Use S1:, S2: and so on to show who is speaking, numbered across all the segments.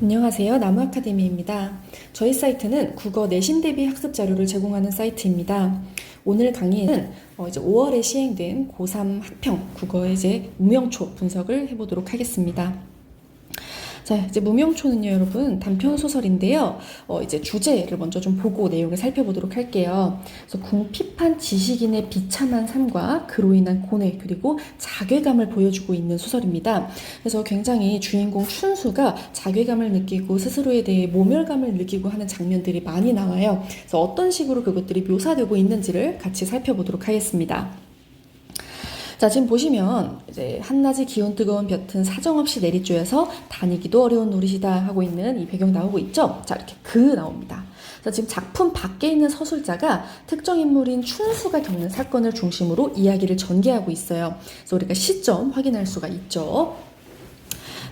S1: 안녕하세요. 나무아카데미입니다. 저희 사이트는 국어 내신 대비 학습 자료를 제공하는 사이트입니다. 오늘 강의는 이제 5월에 시행된 고3 학평 국어의 이제 무명초 분석을 해보도록 하겠습니다. 자, 이제 무명초는요, 여러분, 단편 소설인데요. 이제 주제를 먼저 좀 보고 내용을 살펴보도록 할게요. 그래서 궁핍한 지식인의 비참한 삶과 그로 인한 고뇌 그리고 자괴감을 보여주고 있는 소설입니다. 그래서 굉장히 주인공 춘수가 자괴감을 느끼고 스스로에 대해 모멸감을 느끼고 하는 장면들이 많이 나와요. 그래서 어떤 식으로 그것들이 묘사되고 있는지를 같이 살펴보도록 하겠습니다. 자, 지금 보시면 이제 한낮이 기온 뜨거운 볕은 사정없이 내리쬐어서 다니기도 어려운 노릇이다 하고 있는 이 배경 나오고 있죠? 자, 이렇게 나옵니다. 자, 지금 작품 밖에 있는 서술자가 특정 인물인 춘수가 겪는 사건을 중심으로 이야기를 전개하고 있어요. 그래서 우리가 시점 확인할 수가 있죠.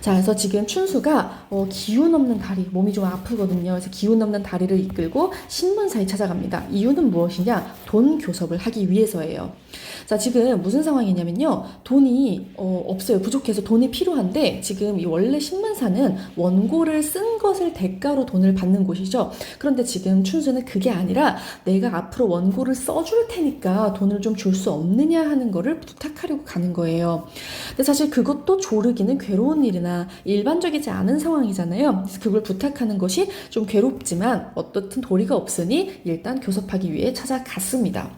S1: 자, 그래서 지금 춘수가 기운 없는 다리, 몸이 좀 아프거든요. 그래서 기운 없는 다리를 이끌고 신문사에 찾아갑니다. 이유는 무엇이냐? 돈 교섭을 하기 위해서예요. 자, 지금 무슨 상황이냐면요. 돈이 없어요. 부족해서 돈이 필요한데 지금 이 원래 신문사는 원고를 쓴 것을 대가로 돈을 받는 곳이죠. 그런데 지금 춘수는 그게 아니라 내가 앞으로 원고를 써줄 테니까 돈을 좀 줄 수 없느냐 하는 거를 부탁하려고 가는 거예요. 근데 사실 그것도 조르기는 괴로운 일이나 일반적이지 않은 상황이잖아요. 그래서 그걸 부탁하는 것이 좀 괴롭지만 어떻든 도리가 없으니 일단 교섭하기 위해 찾아갔습니다.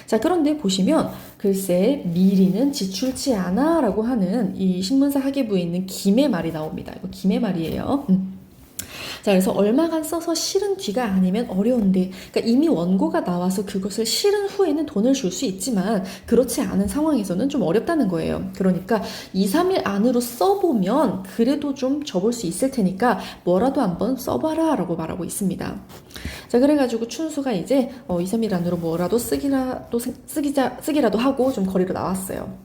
S1: 자, 그런데 보시면 글쎄 미리는 지출치 않아 라고 하는 이 신문사 하계부에 있는 김의 말이 나옵니다. 이거 김의 말이에요. 자, 그래서 얼마간 써서 실은 뒤가 아니면 어려운데, 그러니까 이미 원고가 나와서 그것을 실은 후에는 돈을 줄 수 있지만 그렇지 않은 상황에서는 좀 어렵다는 거예요. 그러니까 2, 3일 안으로 써보면 그래도 좀 접을 수 있을 테니까 뭐라도 한번 써봐라 라고 말하고 있습니다. 자, 그래가지고 춘수가 이제 2, 3일 안으로 뭐라도 쓰기라도 하고 좀 거리로 나왔어요.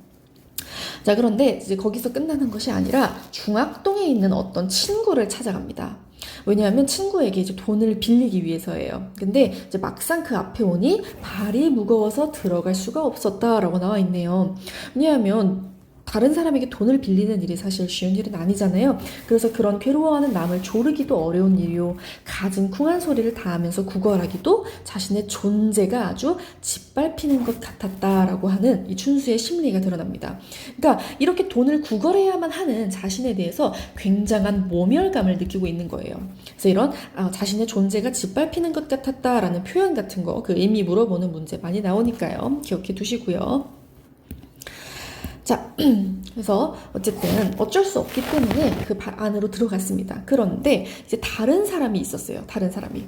S1: 자, 그런데 이제 거기서 끝나는 것이 아니라 중학동에 있는 어떤 친구를 찾아갑니다. 왜냐하면 친구에게 이제 돈을 빌리기 위해서예요. 근데 이제 막상 그 앞에 오니 발이 무거워서 들어갈 수가 없었다라고 나와 있네요. 왜냐하면 다른 사람에게 돈을 빌리는 일이 사실 쉬운 일은 아니잖아요. 그래서 그런 괴로워하는 남을 조르기도 어려운 일이요. 갖은 쿵한 소리를 다하면서 구걸하기도 자신의 존재가 아주 짓밟히는 것 같았다라고 하는 이 춘수의 심리가 드러납니다. 그러니까 이렇게 돈을 구걸해야만 하는 자신에 대해서 굉장한 모멸감을 느끼고 있는 거예요. 그래서 이런 자신의 존재가 짓밟히는 것 같았다라는 표현 같은 거, 그 의미 물어보는 문제 많이 나오니까요. 기억해 두시고요. 자, 그래서 어쨌든 어쩔 수 없기 때문에 그 안으로 들어갔습니다. 그런데 이제 다른 사람이 있었어요. 다른 사람이.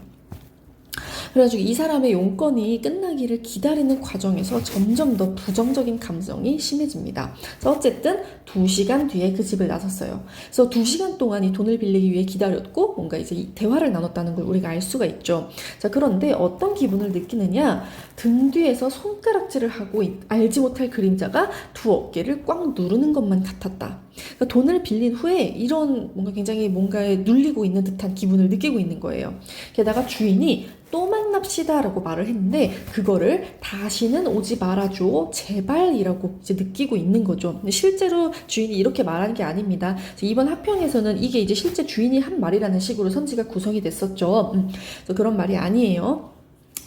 S1: 그래가지고 이 사람의 용건이 끝나기를 기다리는 과정에서 점점 더 부정적인 감정이 심해집니다. 그래서 어쨌든 2시간 뒤에 그 집을 나섰어요. 그래서 2시간 동안 이 돈을 빌리기 위해 기다렸고 뭔가 이제 대화를 나눴다는 걸 우리가 알 수가 있죠. 자, 그런데 어떤 기분을 느끼느냐? 등 뒤에서 손가락질을 하고 알지 못할 그림자가 두 어깨를 꽉 누르는 것만 같았다. 그러니까 돈을 빌린 후에 이런 굉장히 뭔가에 눌리고 있는 듯한 기분을 느끼고 있는 거예요. 게다가 주인이 또 만납시다 라고 말을 했는데 그거를 다시는 오지 말아줘 제발이라고 이제 느끼고 있는 거죠. 근데 실제로 주인이 이렇게 말한 게 아닙니다. 이번 학평에서는 이게 이제 실제 주인이 한 말이라는 식으로 선지가 구성이 됐었죠. 그래서 그런 말이 아니에요.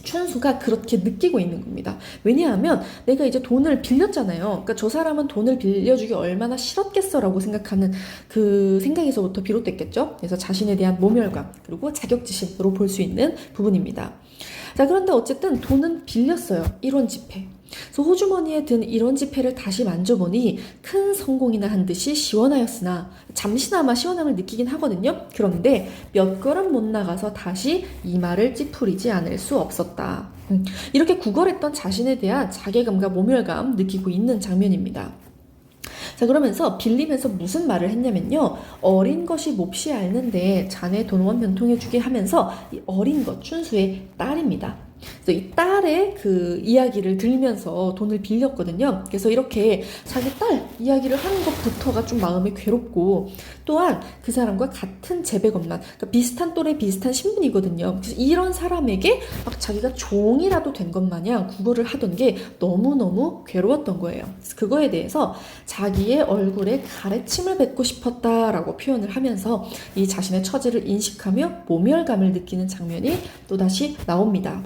S1: 춘수가 그렇게 느끼고 있는 겁니다. 왜냐하면 내가 이제 돈을 빌렸잖아요. 그러니까 저 사람은 돈을 빌려주기 얼마나 싫었겠어라고 생각하는 그 생각에서부터 비롯됐겠죠. 그래서 자신에 대한 모멸감 그리고 자격지심으로 볼 수 있는 부분입니다. 자, 그런데 어쨌든 돈은 빌렸어요. 1원 지폐. 그래서 호주머니에 든 1원 지폐를 다시 만져보니 큰 성공이나 한 듯이 시원하였으나 잠시나마 시원함을 느끼긴 하거든요. 그런데 몇 걸음 못 나가서 다시 이마를 찌푸리지 않을 수 없었다. 이렇게 구걸했던 자신에 대한 자괴감과 모멸감 느끼고 있는 장면입니다. 자, 그러면서 빌리면서 무슨 말을 했냐면요. 어린 것이 몹시 앓는데 자네 돈 원 변통해주게 하면서 이 어린 것 춘수의 딸입니다. 그래서 이 딸의 그 이야기를 들으면서 돈을 빌렸거든요. 그래서 이렇게 자기 딸 이야기를 하는 것부터가 좀 마음이 괴롭고, 또한 그 사람과 같은 재배검란, 그러니까 비슷한 또래 비슷한 신분이거든요. 그래서 이런 사람에게 막 자기가 종이라도 된 것 마냥 국어를 하던 게 너무너무 괴로웠던 거예요. 그래서 그거에 대해서 자기의 얼굴에 가래침을 뱉고 싶었다라고 표현을 하면서 이 자신의 처지를 인식하며 모멸감을 느끼는 장면이 또다시 나옵니다.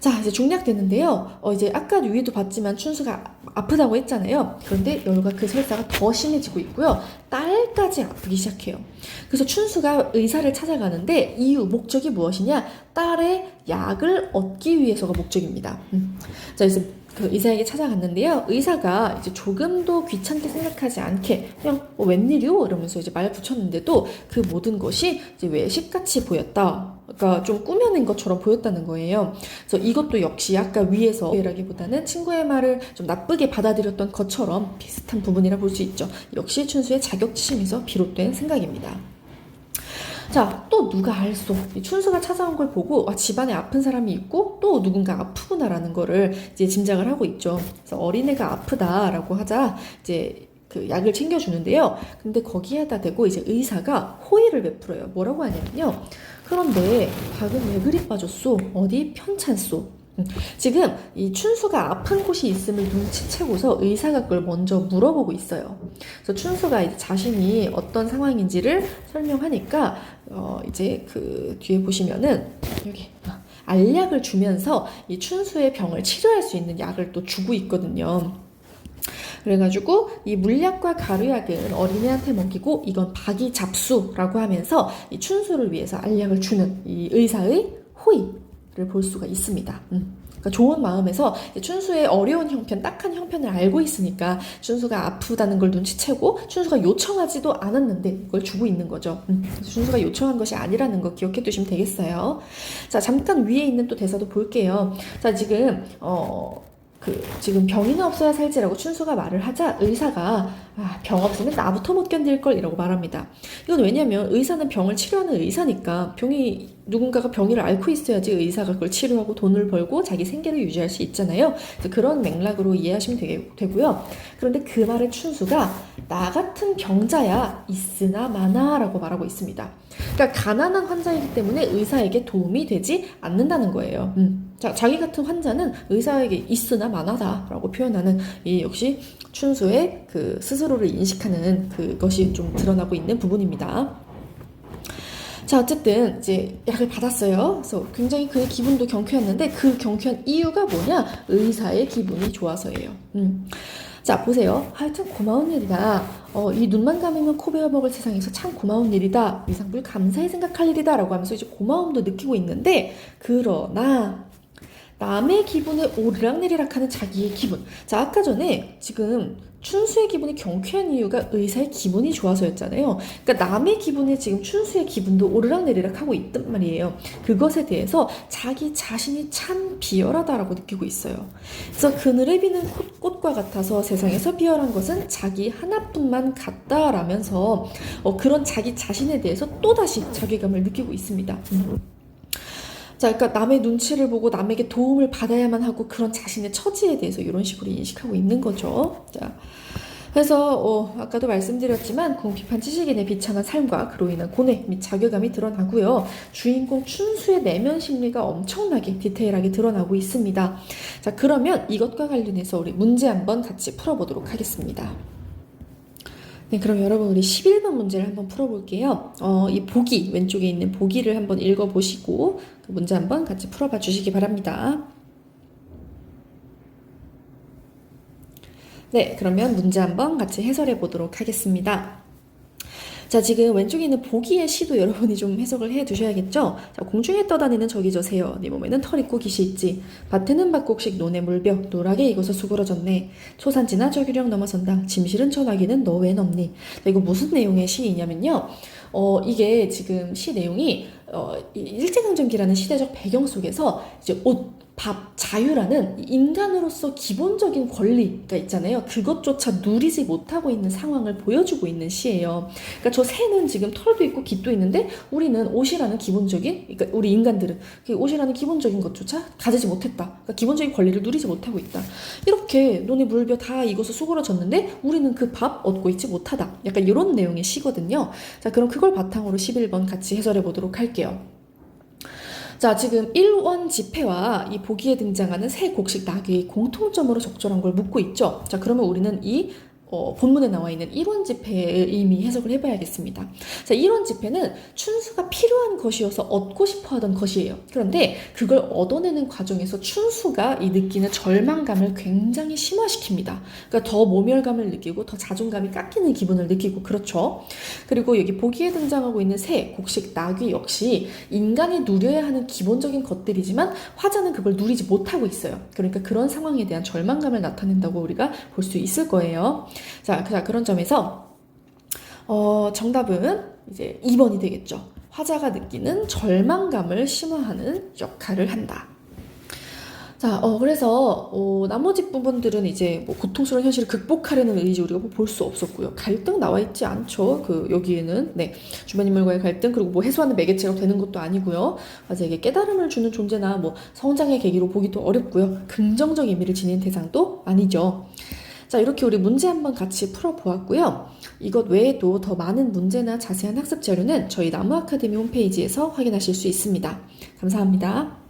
S1: 자, 이제 중략되는데요. 이제 아까 위에도 봤지만 춘수가 아프다고 했잖아요. 그런데 열과 그 설사가 더 심해지고 있고요. 딸까지 아프기 시작해요. 그래서 춘수가 의사를 찾아가는데 이유, 목적이 무엇이냐? 딸의 약을 얻기 위해서가 목적입니다. 자, 그래서 그 의사에게 찾아갔는데요. 의사가 이제 조금도 귀찮게 생각하지 않게 그냥 웬일이요? 이러면서 이제 말 붙였는데도 그 모든 것이 이제 외식같이 보였다. 그러니까 좀 꾸며낸 것처럼 보였다는 거예요. 그래서 이것도 역시 아까 위에서라기보다는 친구의 말을 좀 나쁘게 받아들였던 것처럼 비슷한 부분이라 볼 수 있죠. 역시 춘수의 자격지심에서 비롯된 생각입니다. 자, 또 누가 알소? 춘수가 찾아온 걸 보고 집안에 아픈 사람이 있고 또 누군가 아프구나라는 거를 이제 짐작을 하고 있죠. 그래서 어린애가 아프다라고 하자 이제 그 약을 챙겨주는데요. 근데 거기에다 대고 이제 의사가 호의를 베풀어요. 뭐라고 하냐면요. 그런데 박은 왜 그리 빠졌소? 어디 편찮소? 지금 이 춘수가 아픈 곳이 있음을 눈치채고서 의사가 그걸 먼저 물어보고 있어요. 그래서 춘수가 이제 자신이 어떤 상황인지를 설명하니까 이제 그 뒤에 보시면은 여기 알약을 주면서 이 춘수의 병을 치료할 수 있는 약을 또 주고 있거든요. 그래가지고 이 물약과 가루약은 어린애한테 먹이고 이건 박이 잡수라고 하면서 이 춘수를 위해서 알약을 주는 이 의사의 호의를 볼 수가 있습니다. 그러니까 좋은 마음에서 춘수의 어려운 형편, 딱한 형편을 알고 있으니까 춘수가 아프다는 걸 눈치채고 춘수가 요청하지도 않았는데 이걸 주고 있는 거죠. 춘수가 요청한 것이 아니라는 거 기억해 두시면 되겠어요. 자, 잠깐 위에 있는 또 대사도 볼게요. 자, 지금 지금 병이나 없어야 살지라고 춘수가 말을 하자 의사가 병 없으면 나부터 못 견딜걸 이라고 말합니다. 이건 왜냐면 의사는 병을 치료하는 의사니까 누군가가 병이를 앓고 있어야지 의사가 그걸 치료하고 돈을 벌고 자기 생계를 유지할 수 있잖아요. 그래서 그런 맥락으로 이해하시면 되고요. 그런데 그 말에 춘수가 나 같은 병자야 있으나 마나 라고 말하고 있습니다. 그러니까 가난한 환자이기 때문에 의사에게 도움이 되지 않는다는 거예요. 자, 자기 같은 환자는 의사에게 있으나 마나다라고 표현하는 이 역시 춘수의 그 스스로를 인식하는 그것이 좀 드러나고 있는 부분입니다. 자, 어쨌든 이제 약을 받았어요. 그래서 굉장히 그의 기분도 경쾌했는데 그 경쾌한 이유가 뭐냐? 의사의 기분이 좋아서예요. 자, 보세요. 하여튼 고마운 일이다. 이 눈만 감으면 코 베어 먹을 세상에서 참 고마운 일이다. 위상불 감사히 생각할 일이다. 라고 하면서 이제 고마움도 느끼고 있는데, 그러나 남의 기분에 오르락내리락 하는 자기의 기분. 자, 아까 전에 지금 춘수의 기분이 경쾌한 이유가 의사의 기분이 좋아서였잖아요. 그러니까 남의 기분에 지금 춘수의 기분도 오르락내리락 하고 있단 말이에요. 그것에 대해서 자기 자신이 참 비열하다라고 느끼고 있어요. 그래서 그늘에 비는 꽃과 같아서 세상에서 비열한 것은 자기 하나뿐만 같다라면서 그런 자기 자신에 대해서 또다시 자괴감을 느끼고 있습니다. 자, 그러니까 남의 눈치를 보고 남에게 도움을 받아야만 하고 그런 자신의 처지에 대해서 이런 식으로 인식하고 있는 거죠. 자, 그래서 아까도 말씀드렸지만 궁핍한 지식인의 비참한 삶과 그로 인한 고뇌 및 자괴감이 드러나고요. 주인공 춘수의 내면 심리가 엄청나게 디테일하게 드러나고 있습니다. 자, 그러면 이것과 관련해서 우리 문제 한번 같이 풀어보도록 하겠습니다. 네, 그럼 여러분 우리 11번 문제를 한번 풀어볼게요. 이 보기, 왼쪽에 있는 보기를 한번 읽어보시고 그 문제 한번 같이 풀어봐 주시기 바랍니다. 네, 그러면 문제 한번 같이 해설해 보도록 하겠습니다. 자, 지금 왼쪽에 있는 보기의 시도 여러분이 좀 해석을 해 두셔야겠죠? 자, 공중에 떠다니는 저기 저 새여, 네 몸에는 털 있고 깃이 있지. 밭에는 밭곡식 논에 물벼, 노랗게 익어서 수그러졌네. 초산지나 저규령 넘어선다. 짐실은 전화기는 너 웬 없니? 자, 이거 무슨 내용의 시이냐면요. 이게 지금 시 내용이 일제강점기라는 시대적 배경 속에서 이제 옷, 밥, 자유라는 인간으로서 기본적인 권리가 있잖아요. 그것조차 누리지 못하고 있는 상황을 보여주고 있는 시예요. 그러니까 저 새는 지금 털도 있고 깃도 있는데 우리는 옷이라는 기본적인, 그러니까 우리 인간들은 그 옷이라는 기본적인 것조차 가지지 못했다. 그러니까 기본적인 권리를 누리지 못하고 있다. 이렇게 논이 물벼 다 익어서 수그러졌는데 우리는 그 밥 얻고 있지 못하다. 약간 이런 내용의 시거든요. 자, 그럼 그걸 바탕으로 11번 같이 해설해 보도록 할게요. 자, 지금 1원 지폐와 이 보기에 등장하는 새 곡식 낙의 공통점으로 적절한 걸 묻고 있죠. 자, 그러면 우리는 이 본문에 나와 있는 1원 지폐를 이미 해석을 해봐야겠습니다. 자, 1원 지폐는 춘수가 필요한 것이어서 얻고 싶어 하던 것이에요. 그런데 그걸 얻어내는 과정에서 춘수가 이 느끼는 절망감을 굉장히 심화시킵니다. 그러니까 더 모멸감을 느끼고 더 자존감이 깎이는 기분을 느끼고 그렇죠. 그리고 여기 보기에 등장하고 있는 새, 곡식, 나귀 역시 인간이 누려야 하는 기본적인 것들이지만 화자는 그걸 누리지 못하고 있어요. 그러니까 그런 상황에 대한 절망감을 나타낸다고 우리가 볼 수 있을 거예요. 자, 그런 점에서 정답은 이제 2번이 되겠죠. 화자가 느끼는 절망감을 심화하는 역할을 한다. 자, 그래서 나머지 부분들은 이제 뭐 고통스러운 현실을 극복하려는 의지 우리가 볼 수 없었고요. 갈등 나와 있지 않죠. 여기에는 네, 주변 인물과의 갈등 그리고 뭐 해소하는 매개체가 되는 것도 아니고요. 화자에게 깨달음을 주는 존재나 뭐 성장의 계기로 보기도 어렵고요. 긍정적 의미를 지닌 대상도 아니죠. 자, 이렇게 우리 문제 한번 같이 풀어보았고요. 이것 외에도 더 많은 문제나 자세한 학습 자료는 저희 나무 아카데미 홈페이지에서 확인하실 수 있습니다. 감사합니다.